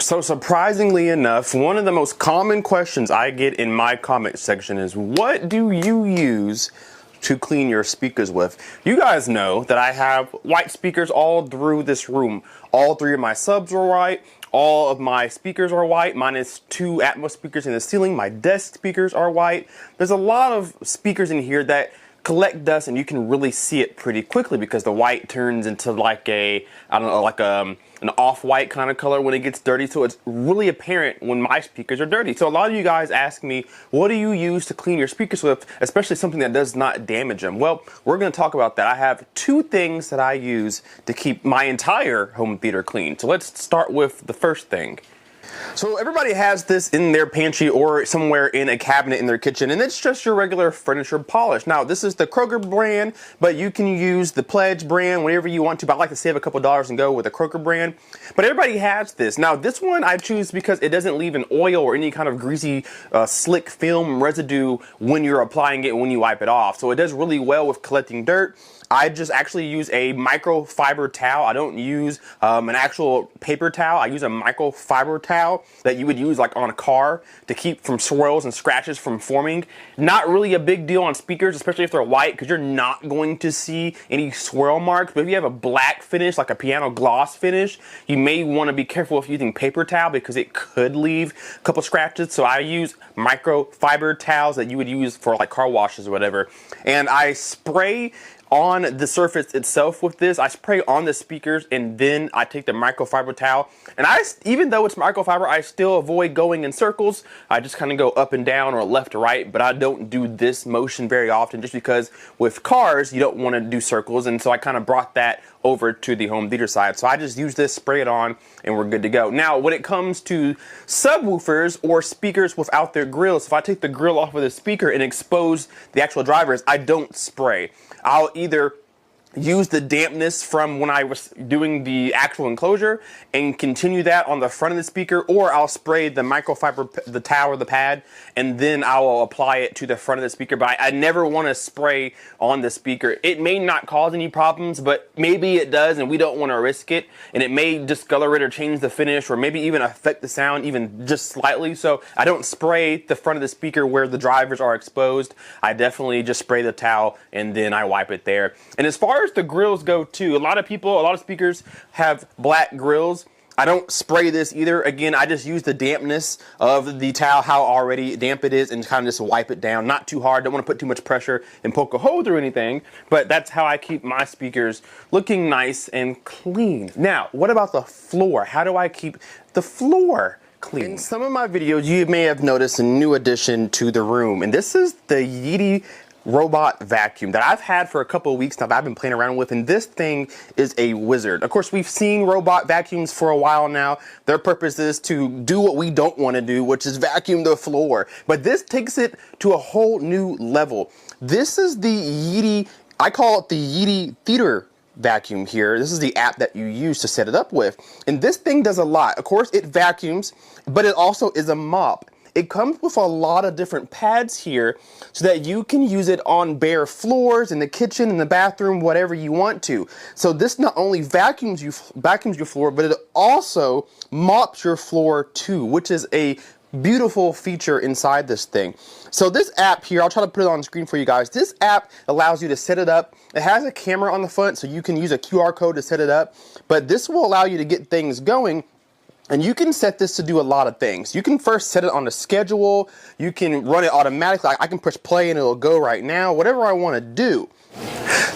So surprisingly enough, one of the most common questions I get in my comment section is, what do you use to clean your speakers with? You guys know that I have white speakers all through this room. All three of my subs are white. All of my speakers are white, minus 2 Atmos speakers in the ceiling. My desk speakers are white. There's a lot of speakers in here that collect dust, and you can really see it pretty quickly because the white turns into like a, I don't know, like an off-white kind of color when it gets dirty. So it's really apparent when my speakers are dirty. So a lot of you guys ask me, what do you use to clean your speakers with, especially something that does not damage them? Well, we're going to talk about that. I have 2 things that I use to keep my entire home theater clean. So let's start with the first thing. So everybody has this in their pantry or somewhere in a cabinet in their kitchen, and it's just your regular furniture polish. Now, this is the Kroger brand, but you can use the Pledge brand whenever you want to, but I like to save a couple dollars and go with the Kroger brand. But everybody has this. Now, this one I choose because it doesn't leave an oil or any kind of greasy, slick film residue when you're applying it when you wipe it off. So it does really well with collecting dirt. I just actually use a microfiber towel. I don't use an actual paper towel. I use a microfiber towel that you would use like on a car to keep from swirls and scratches from forming. Not really a big deal on speakers, especially if they're white, because you're not going to see any swirl marks. But if you have a black finish, like a piano gloss finish, you may want to be careful with using paper towel because it could leave a couple scratches. So I use microfiber towels that you would use for like car washes or whatever. And I spray on the surface itself with this. I spray on the speakers, and then I take the microfiber towel, and even though it's microfiber, I still avoid going in circles. I just kind of go up and down or left to right, but I don't do this motion very often just because with cars you don't want to do circles, and so I kind of brought that over to the home theater side. So I just use this, spray it on, and we're good to go. Now, when it comes to subwoofers or speakers without their grills, if I take the grill off of the speaker and expose the actual drivers, I don't spray. I'll either use the dampness from when I was doing the actual enclosure and continue that on the front of the speaker, or I'll spray the microfiber, the towel or the pad, and then I will apply it to the front of the speaker. But I never want to spray on the speaker. It may not cause any problems, but maybe it does, and we don't want to risk it, and it may discolor it or change the finish or maybe even affect the sound even just slightly. So I don't spray the front of the speaker where the drivers are exposed. I definitely just spray the towel and then I wipe it there. And as far as the grills go too, a lot of speakers have black grills. I don't spray this either. Again, I just use the dampness of the towel, how already damp it is, and kind of just wipe it down. Not too hard, don't want to put too much pressure and poke a hole through anything, but that's how I keep my speakers looking nice and clean. Now, what about the floor? How do I keep the floor clean? In some of my videos, you may have noticed a new addition to the room, and this is the Yeedi robot vacuum that I've had for a couple of weeks now that I've been playing around with, and this thing is a wizard. Of course, we've seen robot vacuums for a while now. Their purpose is to do what we don't want to do, which is vacuum the floor. But this takes it to a whole new level. This is the Yeedi, I call it the Yeedi theater vacuum here. This is the app that you use to set it up with. And this thing does a lot. Of course, it vacuums, but it also is a mop. It comes with a lot of different pads here so that you can use it on bare floors, in the kitchen, in the bathroom, whatever you want to. So this not only vacuums your floor, but it also mops your floor too, which is a beautiful feature inside this thing. So this app here, I'll try to put it on screen for you guys. This app allows you to set it up. It has a camera on the front, so you can use a QR code to set it up. But this will allow you to get things going. And you can set this to do a lot of things. You can first set it on a schedule. You can run it automatically. I can push play and it'll go right now, whatever I want to do.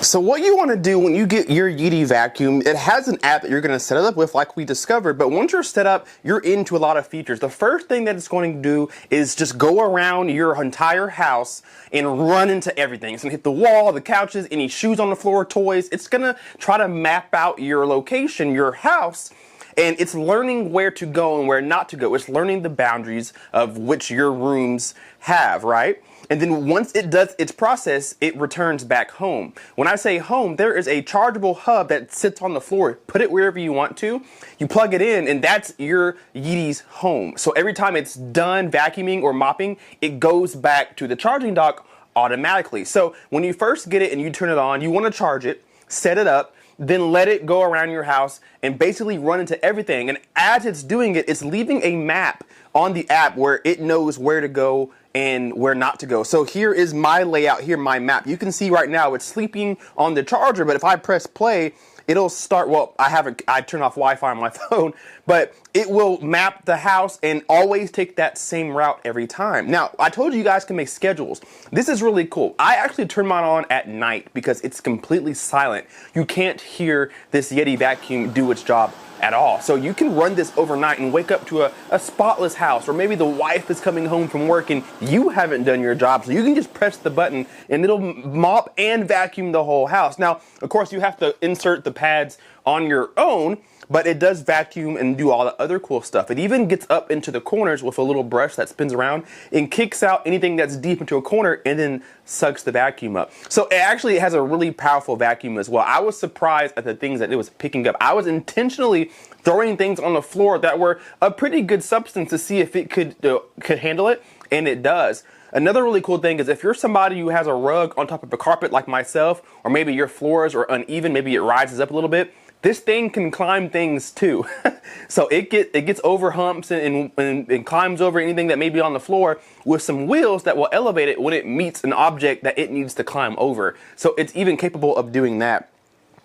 So what you want to do when you get your Yeedi vacuum, it has an app that you're going to set it up with like we discovered, but once you're set up, you're into a lot of features. The first thing that it's going to do is just go around your entire house and run into everything. It's going to hit the wall, the couches, any shoes on the floor, toys. It's going to try to map out your location, your house, and it's learning where to go and where not to go. It's learning the boundaries of which your rooms have, right? And then once it does its process, it returns back home. When I say home, there is a chargeable hub that sits on the floor. Put it wherever you want to. You plug it in, and that's your Yeedi's home. So every time it's done vacuuming or mopping, it goes back to the charging dock automatically. So when you first get it and you turn it on, you want to charge it, set it up, then let it go around your house and basically run into everything. And as it's doing it, it's leaving a map on the app where it knows where to go and where not to go. So here is my layout, here my map. You can see right now it's sleeping on the charger, but if I press play, it'll start, well, I turn off Wi-Fi on my phone, but it will map the house and always take that same route every time. Now, I told you guys can make schedules. This is really cool. I actually turn mine on at night because it's completely silent. You can't hear this Yeedi vacuum do its job at all. So you can run this overnight and wake up to a spotless house, or maybe the wife is coming home from work and you haven't done your job. So you can just press the button and it'll mop and vacuum the whole house. Now, of course, you have to insert the pads on your own, but it does vacuum and do all the other cool stuff. It even gets up into the corners with a little brush that spins around and kicks out anything that's deep into a corner and then sucks the vacuum up. So it actually has a really powerful vacuum as well. I was surprised at the things that it was picking up. I was intentionally throwing things on the floor that were a pretty good substance to see if it could handle it, and it does. Another really cool thing is if you're somebody who has a rug on top of a carpet like myself, or maybe your floors are uneven, maybe it rises up a little bit, this thing can climb things too. So it gets over humps and climbs over anything that may be on the floor with some wheels that will elevate it when it meets an object that it needs to climb over. So it's even capable of doing that.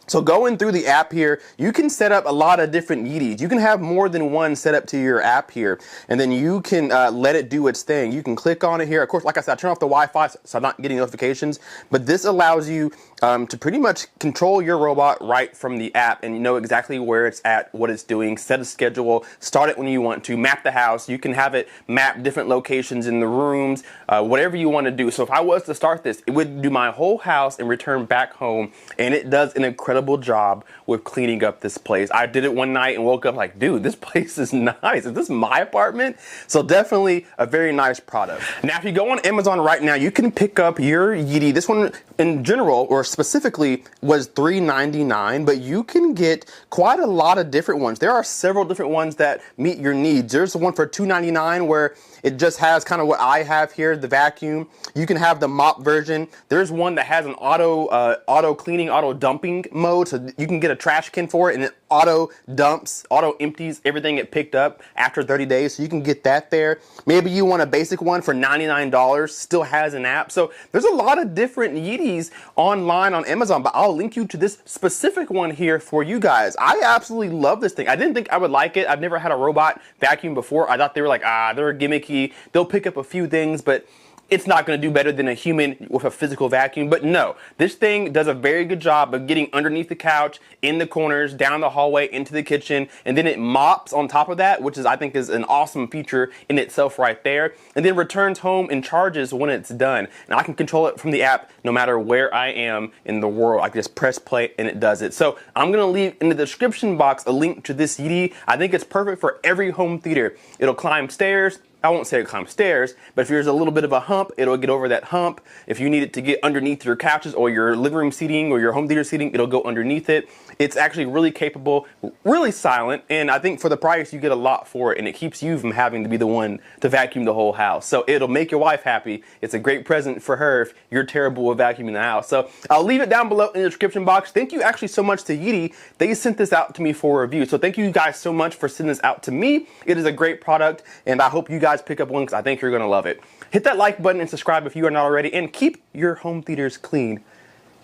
So going through the app here, you can set up a lot of different Yeedis. You can have more than one set up to your app here, and then you can let it do its thing. You can click on it here. Of course, like I said, I turn off the Wi-Fi so I'm not getting notifications, but this allows you to pretty much control your robot right from the app, and you know exactly where it's at, what it's doing, set a schedule, start it when you want to, map the house. You can have it map different locations in the rooms, whatever you want to do. So if I was to start this, it would do my whole house and return back home, and it does an incredible job with cleaning up this place. I did it one night and woke up like, dude, this place is nice. Is this my apartment? So definitely a very nice product. Now, if you go on Amazon right now, you can pick up your Yeedi. This one in general, or specifically, was $3.99, but you can get quite a lot of different ones. There are several different ones that meet your needs. There's the one for $2.99 where it just has kind of what I have here, the vacuum. You can have the mop version. There's one that has an auto cleaning, auto dumping mode, so you can get a trash can for it and it auto dumps, auto empties everything it picked up after 30 days. So you can get that there. Maybe you want a basic one for $99, still has an app. So there's a lot of different Yeedis online on Amazon, but I'll link you to this specific one here for you guys. I absolutely love this thing. I didn't think I would like it. I've never had a robot vacuum before. I thought they were like, they're gimmicky. They'll pick up a few things, but it's not going to do better than a human with a physical vacuum. But no, this thing does a very good job of getting underneath the couch, in the corners, down the hallway, into the kitchen, and then it mops on top of that, which is, I think, is an awesome feature in itself right there, and then returns home and charges when it's done. And I can control it from the app no matter where I am in the world. I can just press play and it does it. So I'm going to leave in the description box a link to this Yeedi. I think it's perfect for every home theater. It'll climb stairs. I won't say it climbs stairs, but if there's a little bit of a hump, it'll get over that hump. If you need it to get underneath your couches or your living room seating or your home theater seating, it'll go underneath it. It's actually really capable, really silent, and I think for the price you get a lot for it, and it keeps you from having to be the one to vacuum the whole house. So it'll make your wife happy. It's a great present for her if you're terrible with vacuuming the house. So I'll leave it down below in the description box. Thank you actually so much to Yeedi. They sent this out to me for a review. So thank you guys so much for sending this out to me. It is a great product, and I hope you guys pick up one because I think you're going to love it. Hit that like button and subscribe if you are not already, and keep your home theaters clean.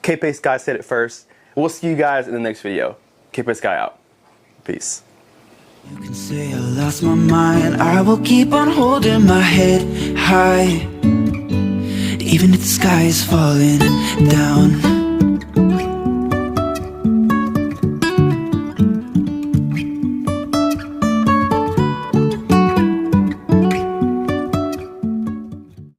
K-Pace Guy said it first. We'll see you guys in the next video. K-Pace Guy out. Peace. You can say I lost my mind. I will keep on holding my head high, even if the sky is falling down.